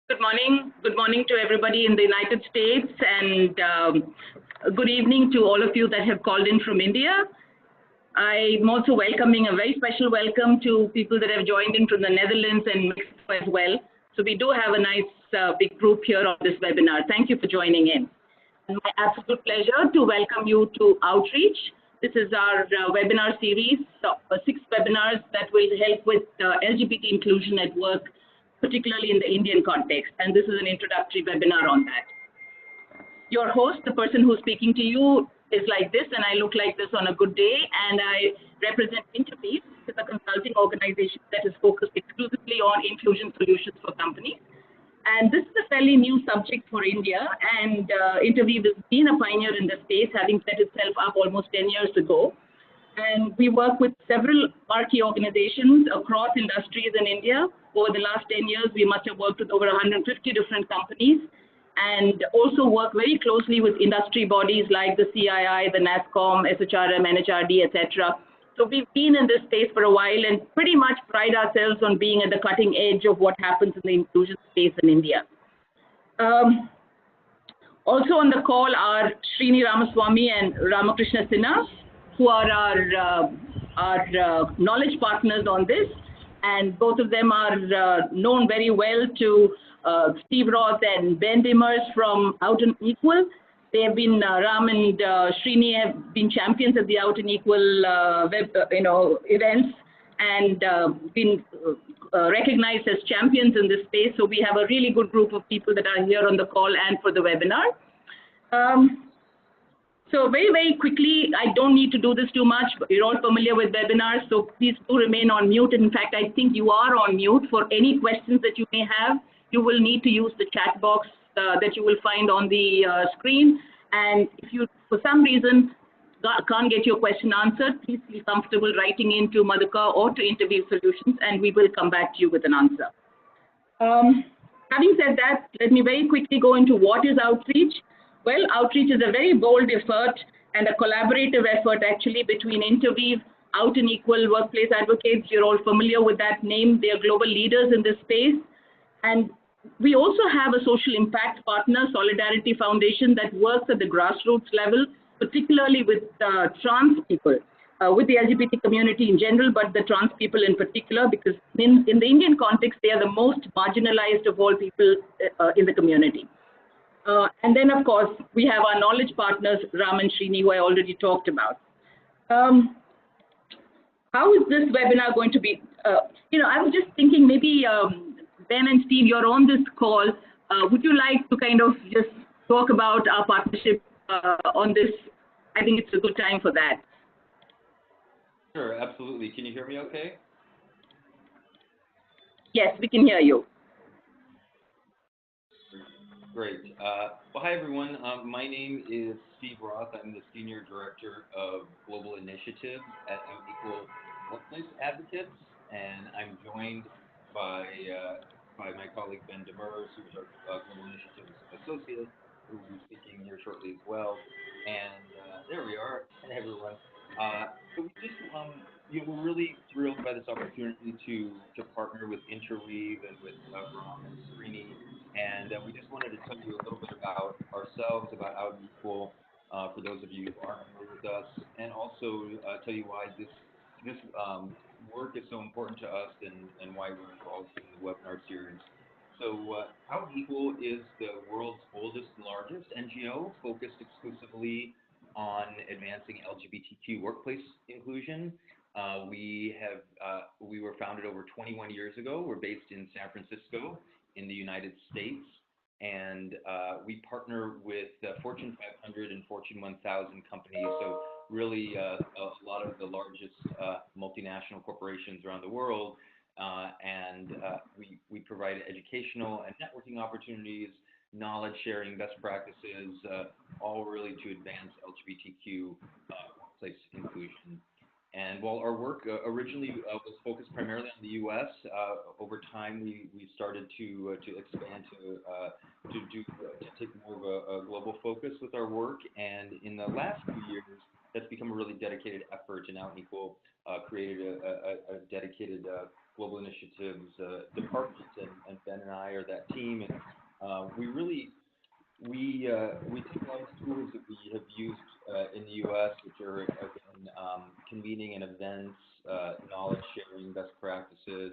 Good morning. Good morning to everybody in the United States, and good evening to all of you that have called in from India. I'm also welcoming a very special welcome to people that have joined in from the Netherlands and Mexico as well. So we do have a nice big group here on this webinar. Thank you for joining in. And my absolute pleasure to welcome you to Outreach. This is our webinar series, 6 webinars that will help with LGBT inclusion at work, particularly in the Indian context. And this is an introductory webinar on that. Your host, the person who's speaking to you, is like this, and I look like this on a good day, and I represent Interweave, which is a consulting organization that is focused exclusively on inclusion solutions for companies. And this is a fairly new subject for India, and Interweave has been a pioneer in this space, having set itself up almost 10 years ago. And we work with several marquee organizations across industries in India. Over the last 10 years, we must have worked with over 150 different companies, and also work very closely with industry bodies like the CII, the NASSCOM, SHRM, NHRD, etc. So we've been in this space for a while and pretty much pride ourselves on being at the cutting edge of what happens in the inclusion space in India. Also on the call are Srini Ramaswamy and Ramakrishna Sinha, who are our knowledge partners on this. And both of them are known very well to Steve Roth and Ben Dimmers from Out and Equal. They have been, Ram and Srini have been champions at the Out and Equal events, and been recognized as champions in this space. So we have a really good group of people that are here on the call and for the webinar. So very, very quickly, I don't need to do this too much, but you're all familiar with webinars, so please do remain on mute. In fact, I think you are on mute. For any questions that you may have, you will need to use the chat box that you will find on the screen. And if you, for some reason, can't get your question answered, please feel comfortable writing into Madhuka or to Interweave Solutions, and we will come back to you with an answer. Having said that, let me very quickly go into what is Outreach. Well, Outreach is a very bold effort and a collaborative effort actually between Interweave, Out and Equal Workplace Advocates. You're all familiar with that name. They are global leaders in this space. And we also have a social impact partner, Solidarity Foundation, that works at the grassroots level, particularly with trans people, with the LGBT community in general, but the trans people in particular, because in the Indian context, they are the most marginalized of all people in the community. And then, of course, we have our knowledge partners, Ram and Srini, who I already talked about. How is this webinar going to be? I was just thinking maybe Ben and Steve, you're on this call. Would you like to kind of just talk about our partnership on this? I think it's a good time for that. Sure, absolutely. Can you hear me okay? Yes, we can hear you. Great. Well, hi, everyone. My name is Steve Roth. I'm the Senior Director of Global Initiatives at Equal Workplace Advocates, and I'm joined by my colleague Ben Dimmers, who's our Global Initiatives Associate, who will be speaking here shortly as well. And there we are. Hey, everyone. So we just, we're really thrilled by this opportunity to partner with Interweave and with Ram and Srini. And we just wanted to tell you a little bit about ourselves, about Out and Equal, for those of you who aren't familiar with us, and also tell you why this work is so important to us and why we're involved in the webinar series. So Out and Equal is the world's oldest and largest NGO focused exclusively on advancing LGBTQ workplace inclusion. We were founded over 21 years ago. We're based in San Francisco in the United States, and we partner with Fortune 500 and Fortune 1000 companies, so really a lot of the largest multinational corporations around the world, and we provide educational and networking opportunities, knowledge sharing, best practices, all really to advance LGBTQ workplace inclusion. And while our work originally was focused primarily on the U.S., over time we started to expand to take more of a global focus with our work. And in the last few years, that's become a really dedicated effort. And Out and Equal created a dedicated Global Initiatives department, and Ben and I are that team, and we take a lot of tools that we have used in the U.S., which are again convening and events, knowledge sharing, best practices,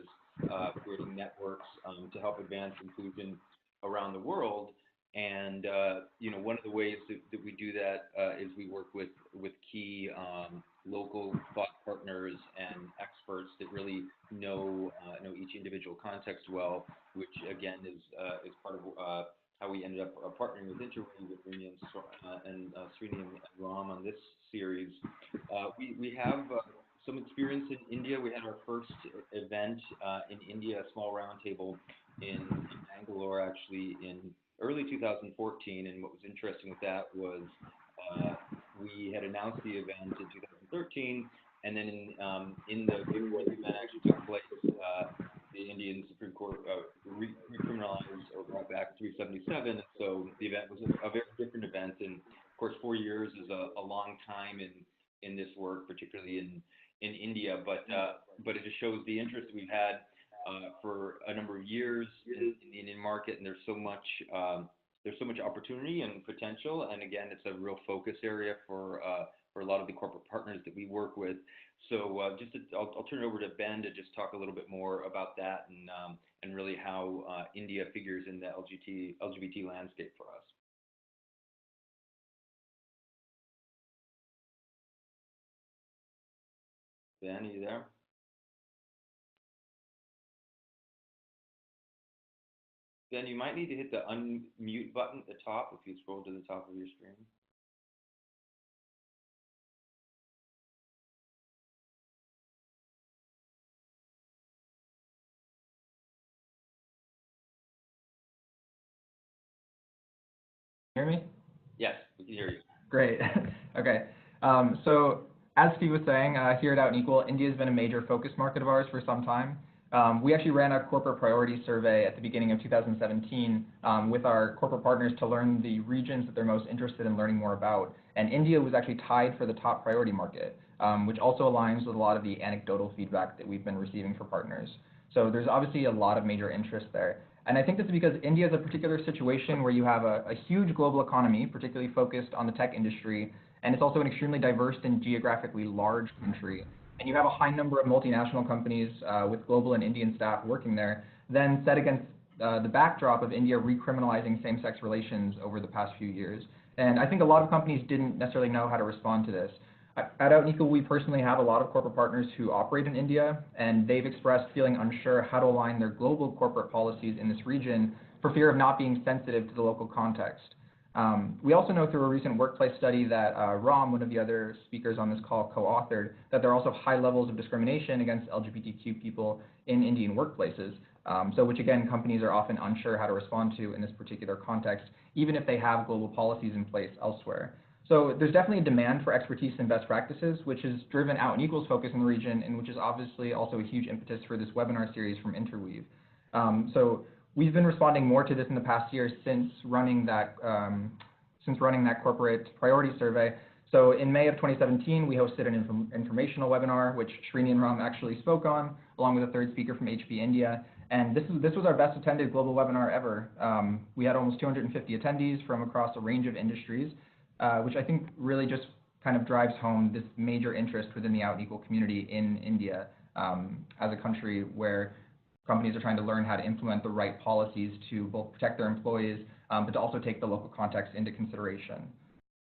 creating networks to help advance inclusion around the world. And one of the ways that we do that is we work with key local thought partners and experts that really know each individual context well, which again is part of how we ended up partnering with Interweave, with Rumi and Srini and Ram on this series. We have some experience in India. We had our first event in India, a small roundtable in Bangalore, actually in early 2014. And what was interesting with that was we had announced the event in 2013, and then in the before the event actually took place, the Indian Supreme Court recriminalized or brought back 377, and so the event was a very different event. And of course, 4 years is a long time in this work, particularly in India. But it just shows the interest we've had for a number of years in the Indian market, and there's so much opportunity and potential. And again, it's a real focus area for a lot of the corporate partners that we work with. So I'll turn it over to Ben to just talk a little bit more about that and really how India figures in the LGBT landscape for us. Ben, are you there? Ben, you might need to hit the unmute button at the top if you scroll to the top of your screen. Hear me? Yes, we can hear you. Great. Okay. So as Steve was saying, here at Out and Equal, India has been a major focus market of ours for some time. We actually ran a corporate priority survey at the beginning of 2017 with our corporate partners to learn the regions that they're most interested in learning more about. And India was actually tied for the top priority market, which also aligns with a lot of the anecdotal feedback that we've been receiving for partners. So there's obviously a lot of major interest there. And I think this is because India is a particular situation where you have a huge global economy, particularly focused on the tech industry, and it's also an extremely diverse and geographically large country. And you have a high number of multinational companies with global and Indian staff working there, then set against the backdrop of India recriminalizing same-sex relations over the past few years. And I think a lot of companies didn't necessarily know how to respond to this. At Out and Equal, we personally have a lot of corporate partners who operate in India, and they've expressed feeling unsure how to align their global corporate policies in this region for fear of not being sensitive to the local context. We also know through a recent workplace study that Ram, one of the other speakers on this call, co-authored, that there are also high levels of discrimination against LGBTQ people in Indian workplaces, so which again, companies are often unsure how to respond to in this particular context, even if they have global policies in place elsewhere. So there's definitely a demand for expertise and best practices, which has driven Out and Equal's focus in the region, and which is obviously also a huge impetus for this webinar series from Interweave. So we've been responding more to this in the past year since running that corporate priority survey. So in May of 2017, we hosted an informational webinar, which Srini and Ram actually spoke on, along with a third speaker from HP India. And this was our best attended global webinar ever. We had almost 250 attendees from across a range of industries, which I think really just kind of drives home this major interest within the Out and Equal community in India as a country where companies are trying to learn how to implement the right policies to both protect their employees, but to also take the local context into consideration.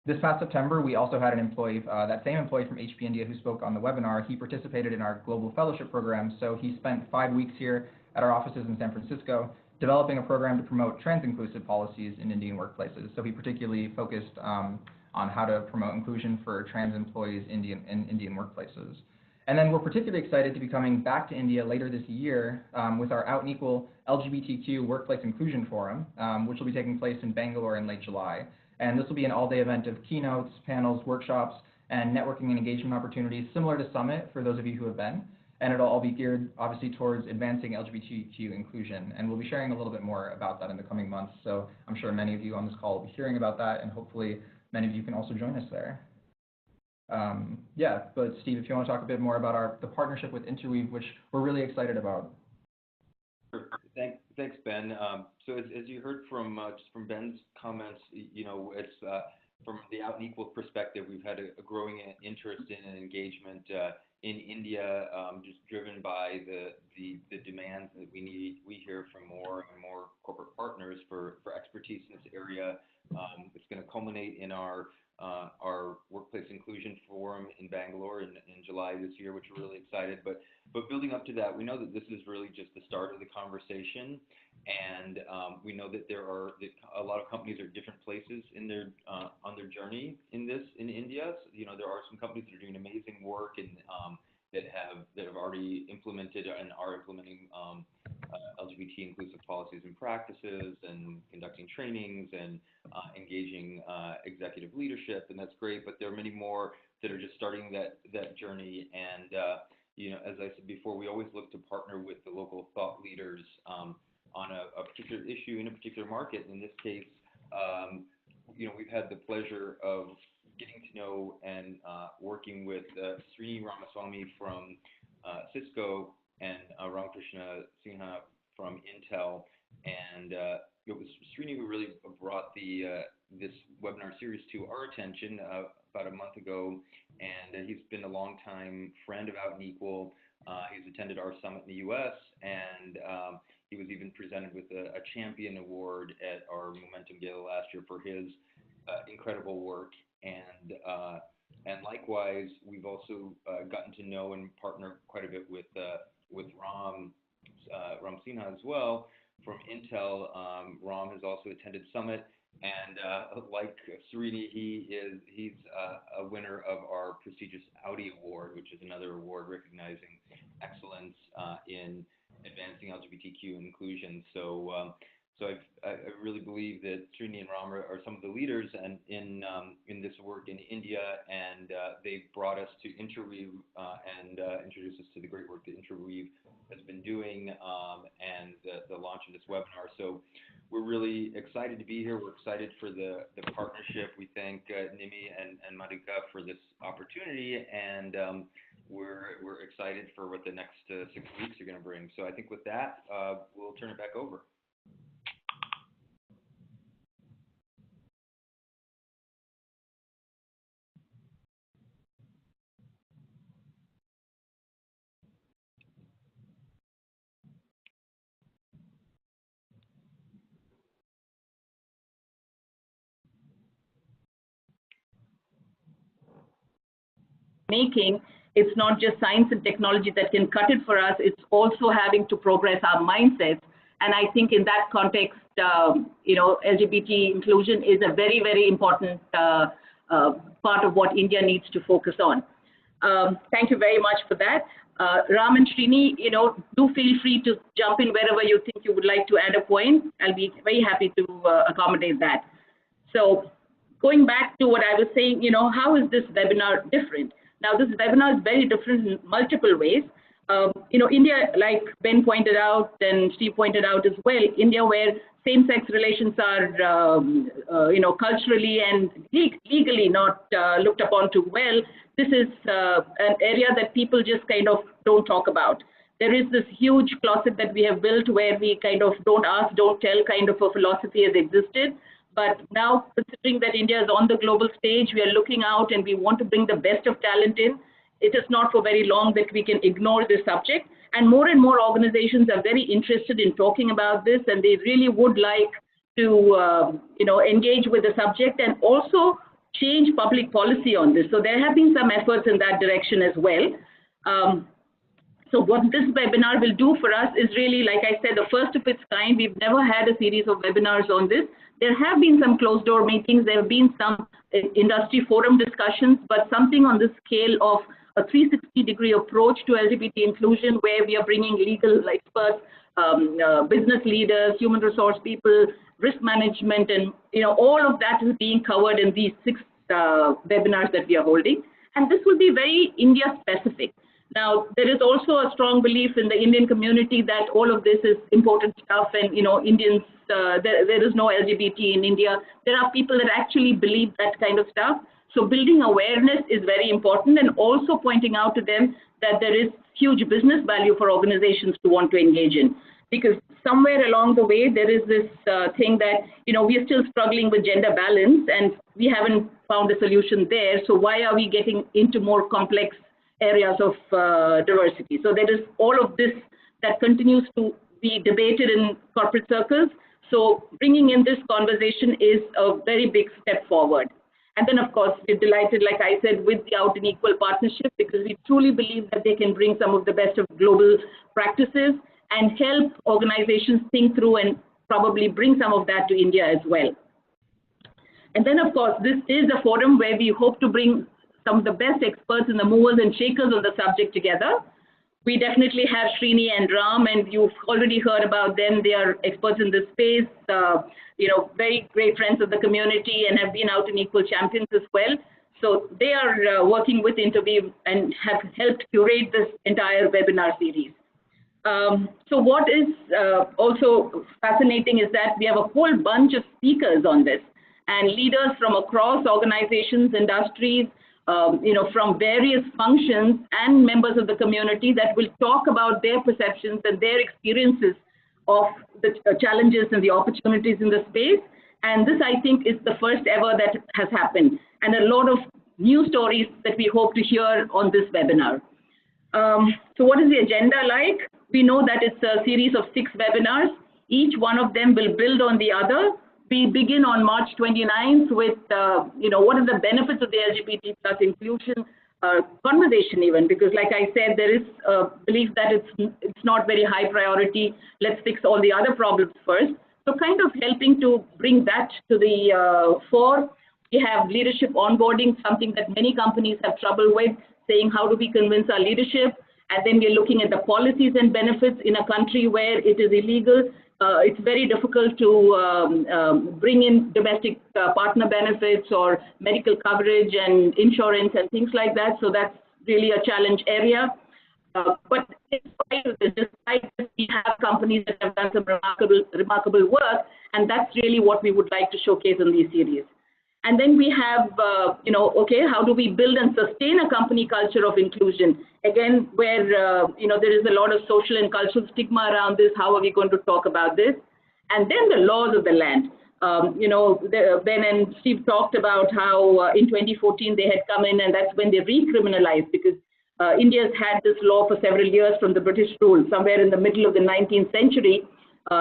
This past September, we also had an employee, that same employee from HP India who spoke on the webinar. He participated in our global fellowship program, so he spent 5 weeks here at our offices in San Francisco, developing a program to promote trans-inclusive policies in Indian workplaces. So he particularly focused on how to promote inclusion for trans employees in Indian workplaces. And then we're particularly excited to be coming back to India later this year with our Out and Equal LGBTQ Workplace Inclusion Forum, which will be taking place in Bangalore in late July. And this will be an all-day event of keynotes, panels, workshops, and networking and engagement opportunities similar to Summit for those of you who have been. And it'll all be geared, obviously, towards advancing LGBTQ inclusion. And we'll be sharing a little bit more about that in the coming months. So I'm sure many of you on this call will be hearing about that, and hopefully many of you can also join us there. Yeah, but Steve, if you want to talk a bit more about the partnership with Interweave, which we're really excited about. Thanks, Ben. So as you heard from just from Ben's comments, it's from the Out and Equal perspective, we've had a growing interest in and engagement in India, just driven by the demands that we hear from more and more corporate partners for expertise in this area. It's going to culminate in our Workplace Inclusion Forum in Bangalore in July this year, which we're really excited. But building up to that, we know that this is really just the start of the conversation, and we know that a lot of companies are different places in their on their journey in India. So, there are some companies that are doing amazing work and that have already implemented and are implementing LGBT inclusive policies and practices, and conducting trainings and engaging executive leadership, and that's great. But there are many more that are just starting that journey. And as I said before, we always look to partner with the local thought leaders on a particular issue in a particular market. In this case, we've had the pleasure of getting to know and working with Srini Ramaswamy from Cisco and Ramakrishna Sinha from Intel, and it was Srini who really brought this webinar series to our attention about a month ago, and he's been a longtime friend of Out and Equal. He's attended our summit in the U.S., and he was even presented with a Champion Award at our Momentum Gala last year for his incredible work. And likewise, we've also gotten to know and partner quite a bit with Ram Sinha as well from Intel. Ram has also attended Summit, and like Srini, he's a winner of our prestigious Audi Award, which is another award recognizing excellence in advancing LGBTQ inclusion. So I really believe that Srini and Ram are some of the leaders in this work in India, and they brought us to Interweave and introduced us to the great work that Interweave has been doing, and the launch of this webinar. So we're really excited to be here. We're excited for the partnership. We thank Nimi and Madhika for this opportunity, and we're excited for what the next 6 weeks are going to bring. So I think with that, we'll turn it back over. Making, it's not just science and technology that can cut it for us, it's also having to progress our mindsets. And I think in that context, LGBT inclusion is a very, very important part of what India needs to focus on. Thank you very much for that. Ram and Srini, do feel free to jump in wherever you think you would like to add a point. I'll be very happy to accommodate that. So going back to what I was saying, how is this webinar different? Now, this webinar is very different in multiple ways. India, like Ben pointed out and Steve pointed out as well, India, where same-sex relations are, culturally and legally not looked upon too well, this is an area that people just kind of don't talk about. There is this huge closet that we have built where we kind of don't ask, don't tell kind of a philosophy has existed. But now, considering that India is on the global stage, we are looking out and we want to bring the best of talent in. It is not for very long that we can ignore this subject. And more organizations are very interested in talking about this, and they really would like to, engage with the subject and also change public policy on this. So there have been some efforts in that direction as well. So what this webinar will do for us is really, like I said, the first of its kind. We've never had a series of webinars on this. There have been some closed door meetings. There have been some industry forum discussions, but something on the scale of a 360-degree approach to LGBT inclusion, where we are bringing legal experts, business leaders, human resource people, risk management, and all of that is being covered in these 6 webinars that we are holding. And this will be very India specific. Now, there is also a strong belief in the Indian community that all of this is important stuff, and Indians, there is no LGBT in India. There are people that actually believe that kind of stuff. So building awareness is very important, and also pointing out to them that there is huge business value for organizations to want to engage in. Because somewhere along the way, there is this thing that, we are still struggling with gender balance and we haven't found a solution there. So why are we getting into more complex areas of diversity? So there is all of this that continues to be debated in corporate circles. So bringing in this conversation is a very big step forward. And then, of course, we're delighted, like I said, with the Out and Equal partnership, because we truly believe that they can bring some of the best of global practices and help organizations think through and probably bring some of that to India as well. And then, of course, this is a forum where we hope to bring some of the best experts and the movers and shakers on the subject together. We definitely have Srini and Ram, and you've already heard about them. They are experts in this space, very great friends of the community and have been Out and Equal champions as well. So they are working with Interweave and have helped curate this entire webinar series. So what is also fascinating is that we have a whole bunch of speakers on this, and leaders from across organizations, industries, from various functions, and members of the community that will talk about their perceptions and their experiences of the challenges and the opportunities in the space. And this, I think, is the first ever that has happened, and a lot of new stories that we hope to hear on this webinar. So what is the agenda like? We know that it's a series of 6 webinars. Each one of them will build on the other. We begin on March 29th with, what are the benefits of the LGBT plus inclusion conversation even, because like I said, there is a belief that it's not very high priority. Let's fix all the other problems first. So kind of helping to bring that to the fore. We have leadership onboarding, something that many companies have trouble with, saying how do we convince our leadership? And then we're looking at the policies and benefits in a country where it is illegal. It's very difficult to bring in domestic partner benefits or medical coverage and insurance and things like that. So that's really a challenge area. But despite this, we have companies that have done some remarkable work, and that's really what we would like to showcase in these series. And then we have, how do we build and sustain a company culture of inclusion? Again, where, there is a lot of social and cultural stigma around this. How are we going to talk about this? And then the laws of the land. Ben and Steve talked about how in 2014 they had come in, and that's when they recriminalized, because India's had this law for several years from the British rule, somewhere in the middle of the 19th century.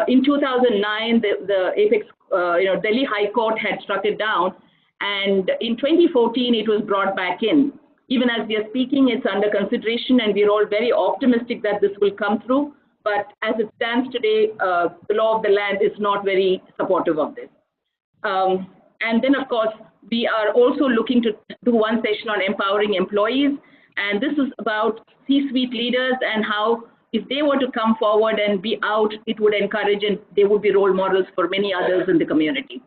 In 2009, the Apex, Delhi High Court had struck it down. And in 2014, it was brought back in. Even as we are speaking, it's under consideration, and we're all very optimistic that this will come through. But as it stands today, the law of the land is not very supportive of this. And then, of course, we are also looking to do one session on empowering employees. And this is about C-suite leaders and how, if they were to come forward and be out, it would encourage, and they would be role models for many others in the community.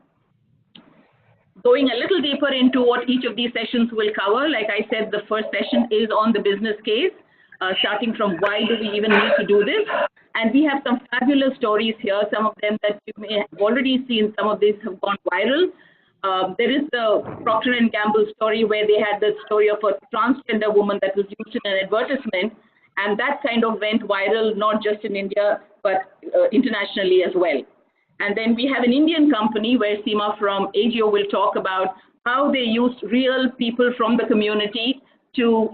Going a little deeper into what each of these sessions will cover, like I said, the first session is on the business case, starting from why do we even need to do this? And we have some fabulous stories here, some of them that you may have already seen, some of these have gone viral. There is the Procter & Gamble story where they had the story of a transgender woman that was used in an advertisement, and that kind of went viral, not just in India, but internationally as well. And then we have an Indian company where Seema from AGO will talk about how they used real people from the community to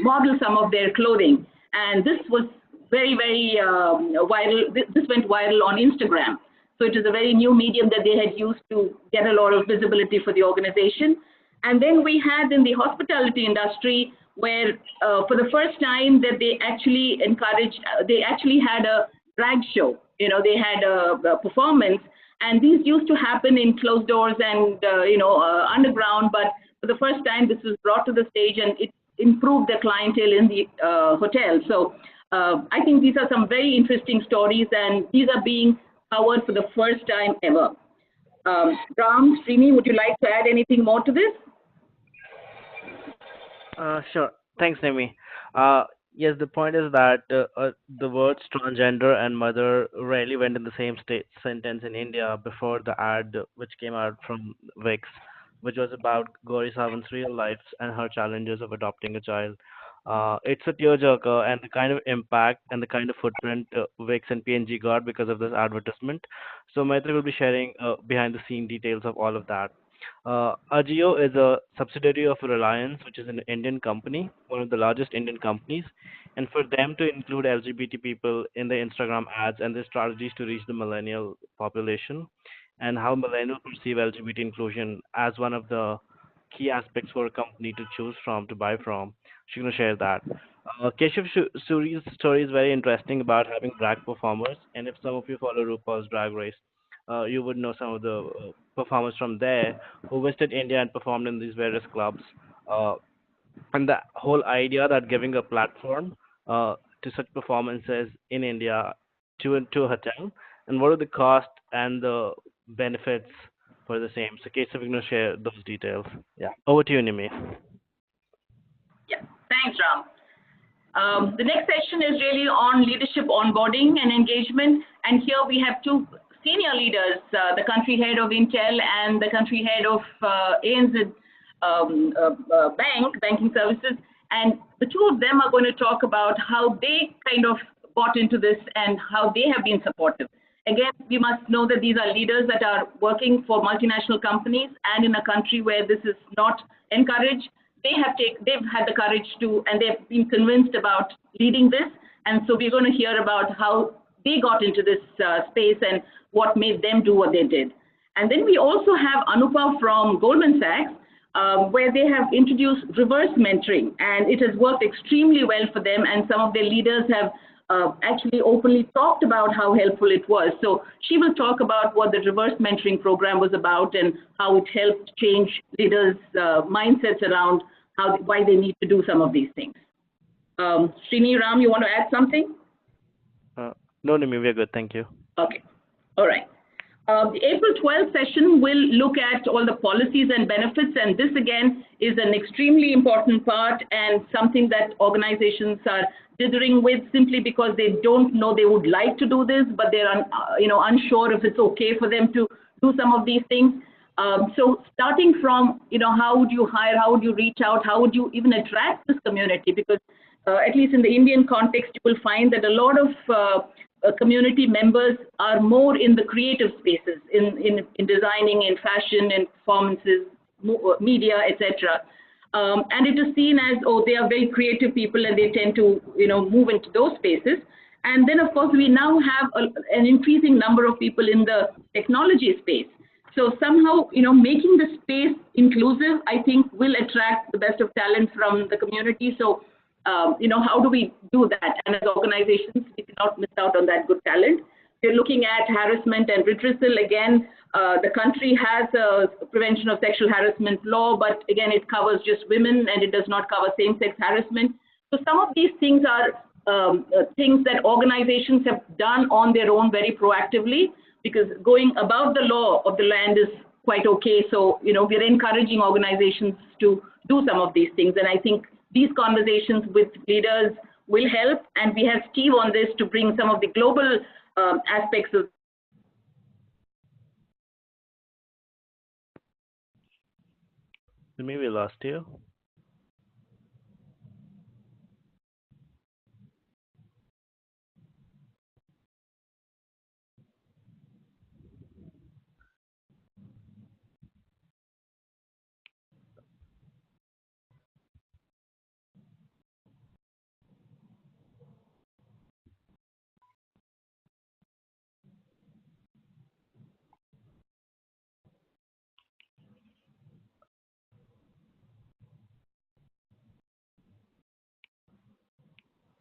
model some of their clothing. And this was very, very viral. This went viral on Instagram. So it is a very new medium that they had used to get a lot of visibility for the organization. And then we had in the hospitality industry where for the first time that they actually encouraged, they actually had a drag show. They had a performance, and these used to happen in closed doors and, underground, but for the first time, this was brought to the stage, and it improved the clientele in the hotel. So I think these are some very interesting stories, and these are being covered for the first time ever. Ram, Srini, would you like to add anything more to this? Sure. Thanks, Nemi. Yes, the point is that the words transgender and mother rarely went in the same sentence in India before the ad which came out from Wix. which was about Gauri Sawant's real life and her challenges of adopting a child. It's a tearjerker, and the kind of impact and the kind of footprint Wix and PNG got because of this advertisement. So Maitri will be sharing behind the scene details of all of that. Ajio is a subsidiary of Reliance, which is an Indian company, one of the largest Indian companies. And for them to include LGBT people in their Instagram ads and their strategies to reach the millennial population, and how millennials perceive LGBT inclusion as one of the key aspects for a company to choose from, to buy from. She's going to share that. Suri's story is very interesting about having drag performers, and if some of you follow RuPaul's Drag Race, you would know some of the performers from there who visited India and performed in these various clubs. Uh, and the whole idea that giving a platform to such performances in India to a hotel, and what are the cost and the benefits for the same. So, Kate, so we're going to share those details. Yeah, over to you, Nimi. Yeah, thanks, Ram. The next session is really on leadership onboarding and engagement. And here we have two senior leaders, the country head of Intel and the country head of ANZ banking services. And the two of them are going to talk about how they kind of bought into this and how they have been supportive. Again, we must know that these are leaders that are working for multinational companies, and in a country where this is not encouraged, they've had the courage to, and they've been convinced about leading this. And so we're going to hear about how they got into this space and what made them do what they did. And then we also have Anupa from Goldman Sachs, where they have introduced reverse mentoring, and it has worked extremely well for them, and some of their leaders have actually openly talked about how helpful it was. So she will talk about what the reverse mentoring program was about and how it helped change leaders' mindsets around why they need to do some of these things. Srini, Ram, you want to add something? No, Nimi, we're good. Thank you. Okay. All right. The April 12th session will look at all the policies and benefits, and this again is an extremely important part and something that organizations are dithering with simply because they don't know they would like to do this, but they're unsure if it's okay for them to do some of these things. So starting from how would you hire, how would you reach out, how would you even attract this community, because at least in the Indian context, you will find that a lot of community members are more in the creative spaces, in designing, in fashion, in performances, media, etc. And it is seen as, oh, they are very creative people and they tend to move into those spaces. And then, of course, we now have an increasing number of people in the technology space. So somehow, making the space inclusive, I think, will attract the best of talent from the community. So how do we do that? And as organizations, we cannot miss out on that good talent. We're looking at harassment and redressal. Again, the country has a prevention of sexual harassment law, but again, it covers just women and it does not cover same-sex harassment. So some of these things are things that organizations have done on their own very proactively, because going above the law of the land is quite okay. So, we're encouraging organizations to do some of these things. And I think these conversations with leaders will help, and we have Steve on this to bring some of the global aspects of. Maybe we lost you.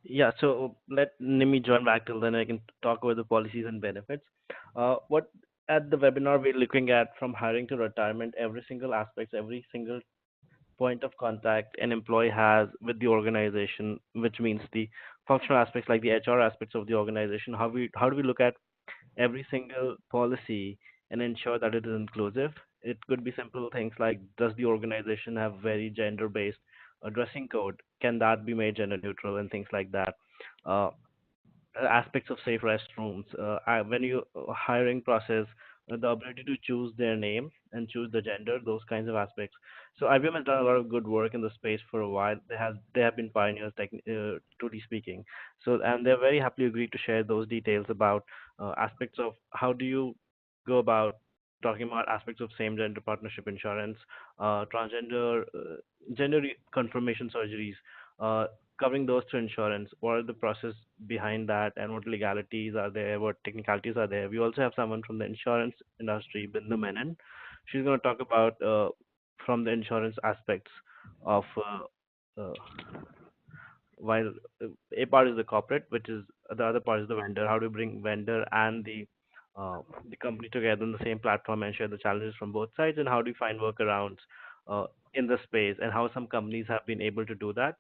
Yeah, so let Nimi join back till then I can talk about the policies and benefits. What at the webinar we're looking at from hiring to retirement, every single aspect, every single point of contact an employee has with the organization, which means the functional aspects like the HR aspects of the organization. How do we look at every single policy and ensure that it is inclusive? It could be simple things like, does the organization have very gender-based dressing code? Can that be made gender neutral and things like that? Uh, Aspects of safe restrooms. When you hiring process, the ability to choose their name and choose the gender, those kinds of aspects. So IBM has done a lot of good work in the space for a while. They have been pioneers, truly speaking. So and they're very happily agreed to share those details about aspects of how do you go about talking about aspects of same gender partnership insurance, transgender gender confirmation surgeries, uh, covering those through insurance. What are the process behind that, and what legalities are there? What technicalities are there? We also have someone from the insurance industry, Bindu Menon. She's going to talk about from the insurance aspects of uh, while a part is the corporate, which is the other part is the vendor. How do you bring vendor and the company together on the same platform and share the challenges from both sides, and how do you find workarounds in the space, and how some companies have been able to do that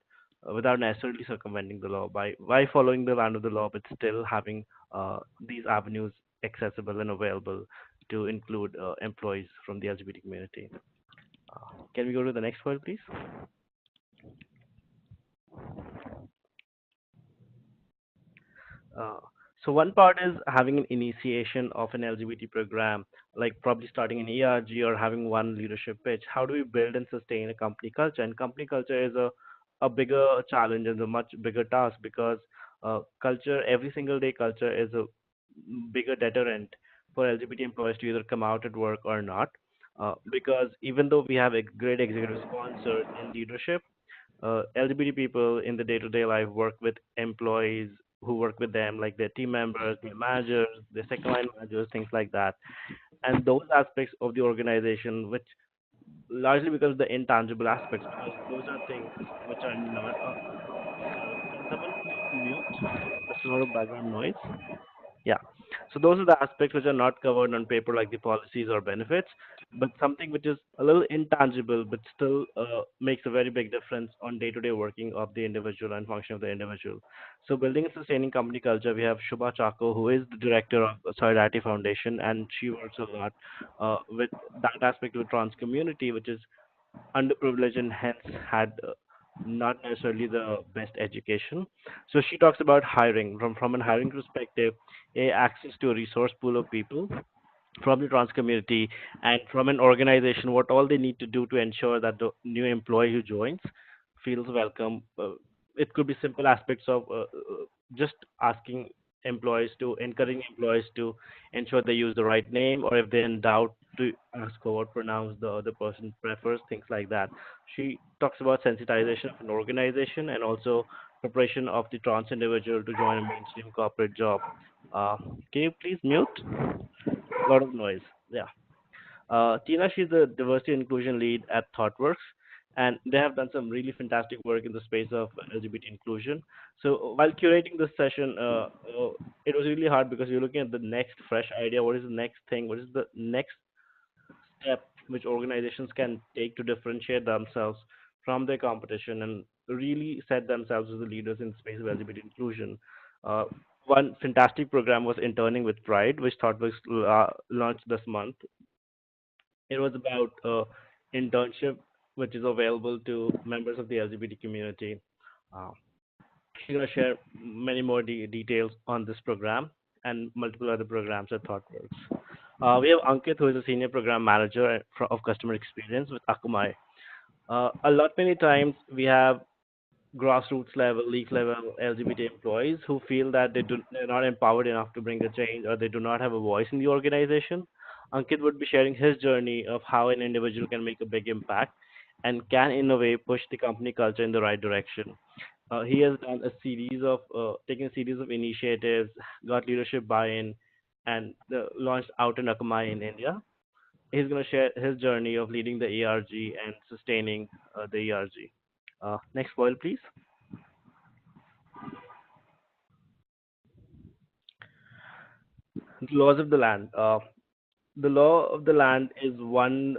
without necessarily circumventing the law by following the land of the law, but still having these avenues accessible and available to include employees from the LGBT community. Can we go to the next slide, please? Uh, so one part is having an initiation of an LGBT program, like probably starting an ERG or having one leadership pitch. How do we build and sustain a company culture? And company culture is a bigger challenge and a much bigger task because culture, every single day culture is a bigger deterrent for LGBT employees to either come out at work or not. Because even though we have a great executive sponsors in leadership, LGBT people in the day-to-day life work with employees who work with them, like their team members, their managers, their second line managers, things like that. And those aspects of the organization, which largely because of the intangible aspects, because those are things which are not. Can someone please mute? There's a lot of background noise. Yeah. So those are the aspects which are not covered on paper, like the policies or benefits, but something which is a little intangible, but still makes a very big difference on day-to-day working of the individual and function of the individual. So building and sustaining company culture, we have Shubha Chako, who is the director of Solidarity Foundation, and she works a lot with that aspect of the trans community, which is underprivileged and hence had not necessarily the best education. So she talks about hiring from an hiring perspective, access to a resource pool of people from the trans community and from an organization, what all they need to do to ensure that the new employee who joins feels welcome. It could be simple aspects of just asking employees to encouraging employees to ensure they use the right name, or if they're in doubt, to ask for what pronounce the other person prefers, things like that. She talks about sensitization of an organization and also preparation of the trans individual to join a mainstream corporate job. Uh, can you please mute? A lot of noise. Yeah. Tina, she's the diversity and inclusion lead at ThoughtWorks, and they have done some really fantastic work in the space of LGBT inclusion. So while curating this session, it was really hard because you're looking at the next fresh idea. What is the next thing? What is the next step which organizations can take to differentiate themselves from their competition and really set themselves as the leaders in the space of LGBT inclusion? Uh, one fantastic program was Interning with Pride, which ThoughtWorks launched this month. It was about internship, which is available to members of the LGBT community. Uh, she's going to share many more details on this program and multiple other programs at ThoughtWorks. We have Ankit, who is a senior program manager of customer experience with Akamai. A lot many times we have grassroots level, league level LGBT employees who feel that they're not empowered enough to bring the change, or they do not have a voice in the organization. Ankit would be sharing his journey of how an individual can make a big impact and can, in a way, push the company culture in the right direction. He has done a series of taken a series of initiatives, got leadership buy-in, and launched out in Akamai in India. He's going to share his journey of leading the ERG and sustaining the ERG. Next slide, please. The laws of the land. The law of the land is one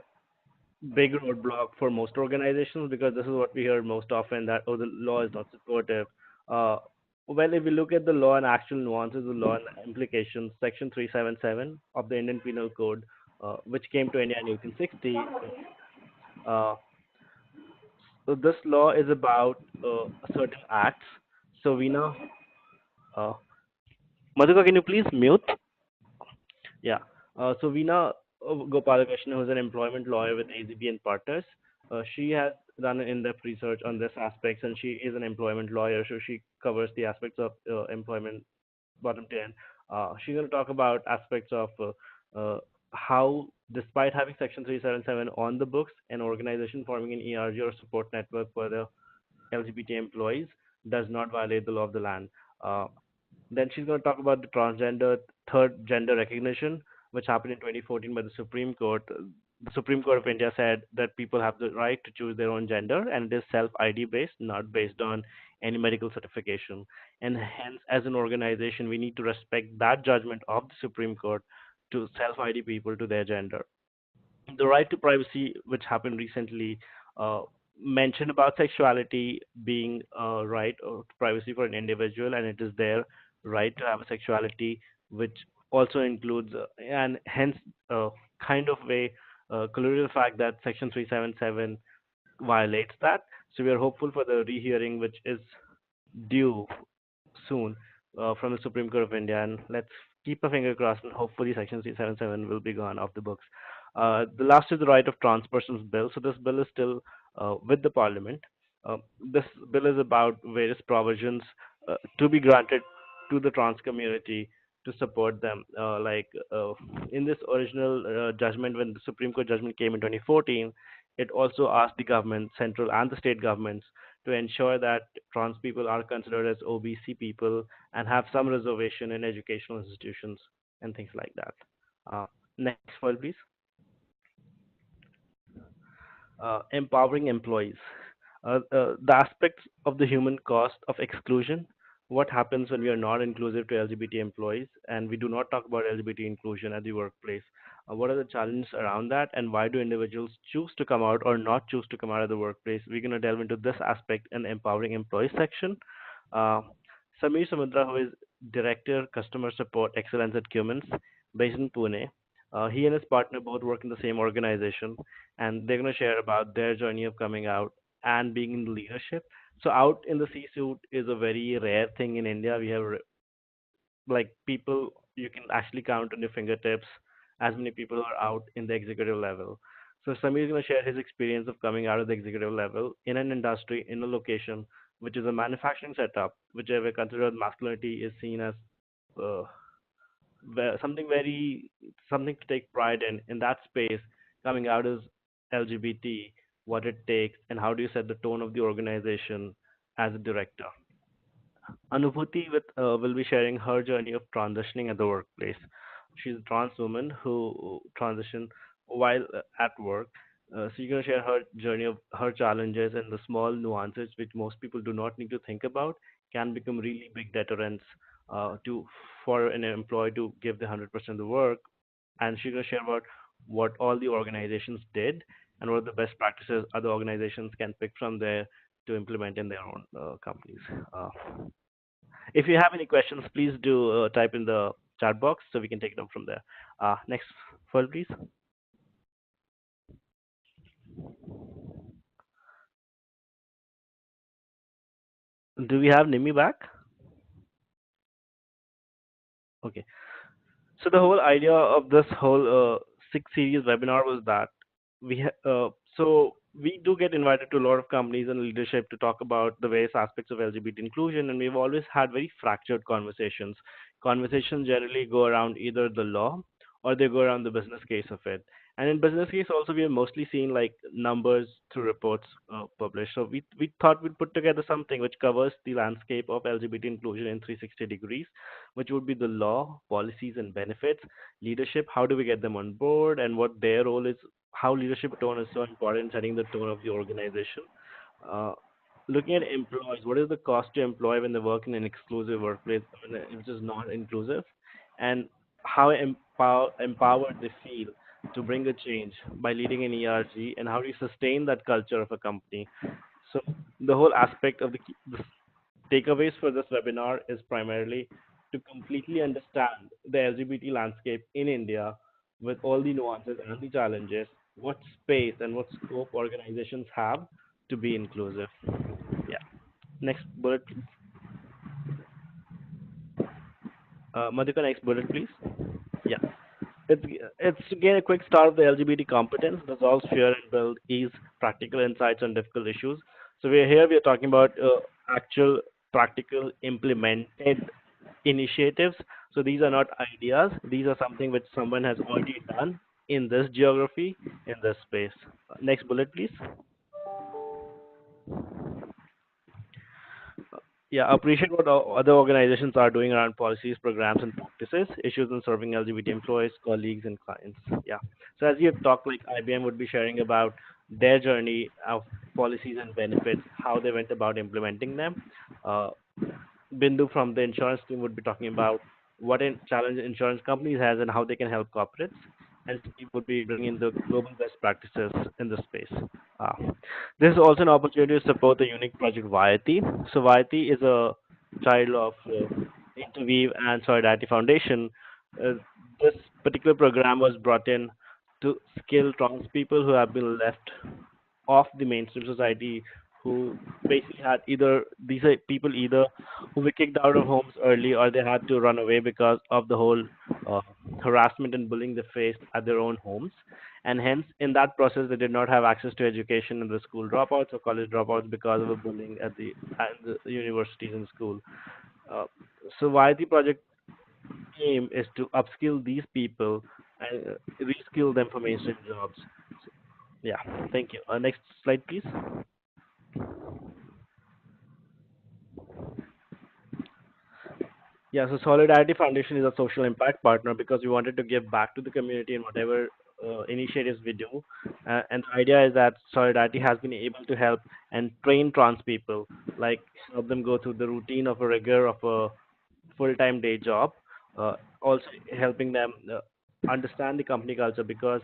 big roadblock for most organizations because this is what we hear most often, that oh, the law is not supportive. Uh, well, if we look at the law and actual nuances of the law and implications, Section 377 of the Indian Penal Code, which came to India in 1860, uh, so this law is about certain acts. So we know, uh, Madhuka, can you please mute? Yeah. So Veena Gopalakrishnan, who's an employment lawyer with AZB and Partners, she has done an in-depth research on this aspects, and she is an employment lawyer, so she covers the aspects of employment bottom 10. She's going to talk about aspects of how, despite having Section 377 on the books, an organization forming an ERG or support network for the LGBT employees does not violate the law of the land. Uh, then she's going to talk about the transgender third gender recognition, which happened in 2014 by the Supreme Court. The Supreme Court of India said that people have the right to choose their own gender, and it is self-ID based, not based on any medical certification. And hence, as an organization, we need to respect that judgment of the Supreme Court to self-ID people to their gender. The right to privacy, which happened recently, uh, mentioned about sexuality being a right to privacy for an individual, and it is their right to have a sexuality, which also includes, and hence, kind of a colluded the fact that Section 377 violates that. So we are hopeful for the rehearing, which is due soon from the Supreme Court of India, and let's keep a finger crossed and hopefully Section 377 will be gone off the books. The last is the right of trans persons bill. So this bill is still with the Parliament. This bill is about various provisions to be granted to the trans community to support them. In this original judgment, when the Supreme Court judgment came in 2014, it also asked the government, central and the state governments, to ensure that trans people are considered as OBC people and have some reservation in educational institutions and things like that. Next slide, please. Empowering employees. The aspects of the human cost of exclusion. What happens when we are not inclusive to LGBT employees and we do not talk about LGBT inclusion at the workplace? What are the challenges around that, and why do individuals choose to come out or not choose to come out of the workplace? We're going to delve into this aspect in the empowering employees section. Uh, Samir Samudra, who is Director Customer Support Excellence at Cummins, based in Pune, he and his partner both work in the same organization, and they're going to share about their journey of coming out and being in leadership. So out in the C-suite is a very rare thing in India. We have like people you can actually count on your fingertips as many people are out in the executive level. So Samir is going to share his experience of coming out of the executive level in an industry, in a location which is a manufacturing setup, which where considered masculinity is seen as uh, something very, something to take pride in that space. Coming out as LGBT, what it takes, and how do you set the tone of the organization as a director. Anubhuti will be sharing her journey of transitioning at the workplace. She's a trans woman who transitioned while at work. So you're going to share her journey of her challenges and the small nuances which most people do not need to think about can become really big deterrents to for an employee to give the 100% of the work. And she's going to share about what all the organizations did and what the best practices other organizations can pick from there to implement in their own companies. Uh, if you have any questions, please do type in the chat box so we can take it up from there. Next slide, please. Do we have Nimi back? Okay. So the whole idea of this whole six series webinar was that so we do get invited to a lot of companies and leadership to talk about the various aspects of LGBT inclusion, and we've always had very fractured conversations. Conversations generally go around either the law or they go around the business case of it. And in business case also we have mostly seen like numbers through reports published. So we thought we'd put together something which covers the landscape of LGBT inclusion in 360 degrees, which would be the law, policies, and benefits, leadership, how do we get them on board, and what their role is, how leadership tone is so important in setting the tone of the organization. Uh, Looking at employees, what is the cost to employ when they work in an exclusive workplace, which is not inclusive, and how empowered they feel to bring a change by leading an ERG, and how do you sustain that culture of a company. So the whole aspect of the takeaways for this webinar is primarily to completely understand the LGBT landscape in India with all the nuances and the challenges, what space and what scope organizations have to be inclusive. Yeah. Next bullet, please. Madhika, next bullet, please. Yeah. It's it's to gain a quick start of the LGBT competence, resolve fear, and build ease, practical insights on difficult issues. So we're here. We're talking about actual, practical, implemented initiatives. So these are not ideas. These are something which someone has already done in this geography, in this space. Next bullet, please. Yeah, appreciate what other organizations are doing around policies, programs, and practices, issues in serving LGBT employees, colleagues, and clients. Yeah. So as you talk, like IBM would be sharing about their journey of policies and benefits, how they went about implementing them. Uh, Bindu from the insurance team would be talking about what challenge insurance companies has and how they can help corporates. And Steve would be bringing the global best practices in this space. Uh, this is also an opportunity to support the unique project Vayati. So Vayati is a child of Interweave and Solidarity Foundation. Uh, this particular program was brought in to skill trans people who have been left of the mainstream society, who basically had either these are people either who were kicked out of homes early, or they had to run away because of the whole uh, harassment and bullying they faced at their own homes, and hence in that process they did not have access to education, and the school dropouts or college dropouts because of the bullying at the universities and school. uh, so why the project aim is to upskill these people and reskill them for mainstream jobs. Yeah, thank you. Next slide, please. Yeah, so Solidarity Foundation is a social impact partner because we wanted to give back to the community in whatever initiatives we do. And the idea is that Solidarity has been able to help and train trans people, like help them go through the routine of a rigor of a full-time day job, also helping them understand the company culture, because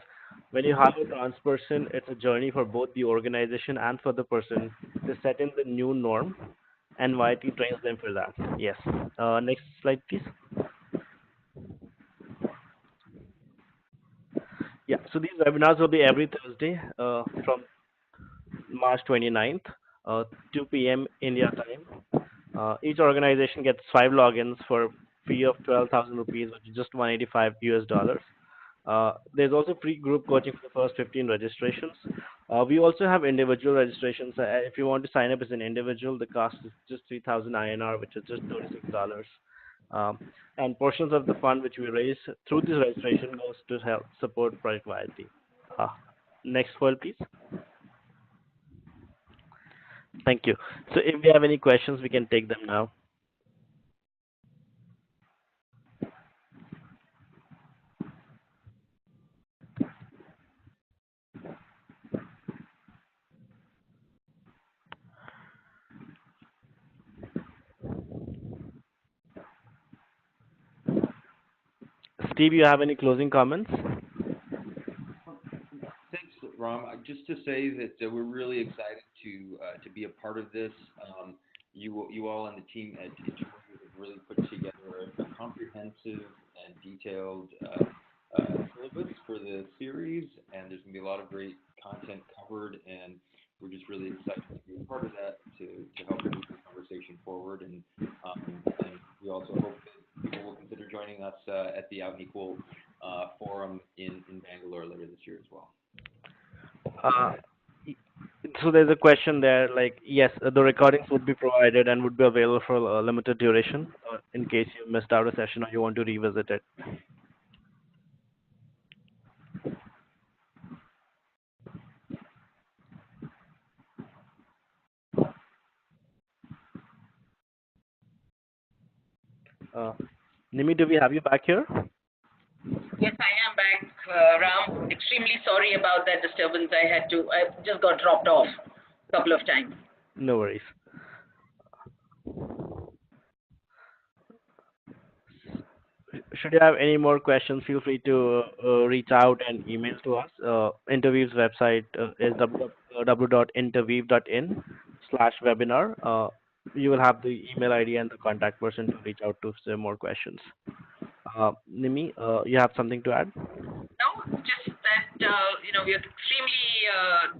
when you hire a trans person, it's a journey for both the organization and for the person to set in the new norm, and YT trains them for that. Yes. Next slide, please. Yeah, so these webinars will be every Thursday from March 29th, 2 p.m. India time. Each organization gets 5 logins for fee of 12,000 rupees, which is just 185 US dollars. There's also free group coaching for the first 15 registrations. We also have individual registrations. If you want to sign up as an individual, the cost is just 3,000 INR, which is just $36. Um, and portions of the fund which we raise through this registration goes to help support Project YLT. Uh, Next one, please. Thank you. So if we have any questions, we can take them now. Steve, you have any closing comments? Thanks, Ram. Just to say that we're really excited to be a part of this. You all on the team at Interweave have really put together a comprehensive and detailed syllabus for the series, and there's going to be a lot of great content covered, and we're just really excited to be a part of that to help move the conversation forward. And we also hope that people will consider joining us at the Out and Equal forum in Bangalore later this year as well. So there's a question there, like, yes, the recordings would be provided and would be available for a limited duration in case you missed out a session or you want to revisit it. Nimi, do we have you back here? Yes, I am back, Ram. Extremely sorry about that disturbance. I just got dropped off a couple of times. No worries. Should you have any more questions, feel free to reach out and email to us. Interweave's website is www.interweave.in/webinar. You will have the email ID and the contact person to reach out to if there are more questions. Nimi, you have something to add? No, just that, we are extremely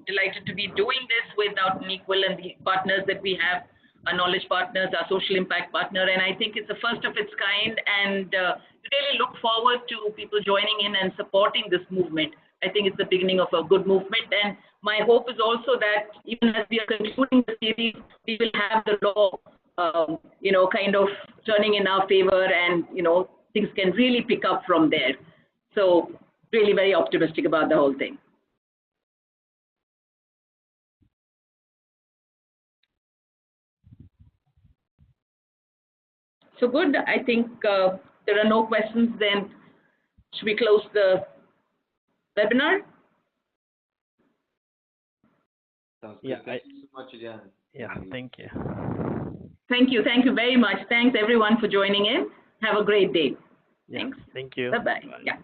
delighted to be doing this with Out and Equal and the partners that we have, our knowledge partners, our social impact partner, and I think it's the first of its kind, and really look forward to people joining in and supporting this movement. I think it's the beginning of a good movement, and my hope is also that even as we are concluding the series, we will have the law, kind of turning in our favor, and things can really pick up from there. So really very optimistic about the whole thing. So good. I think there are no questions. Then should we close the webinar? Sounds good. Thank you so much again. Yeah, thank you. Thank you. Thank you very much. Thanks everyone for joining in. Have a great day. Yeah, Thanks. thank you. Bye-bye. Bye. Yeah.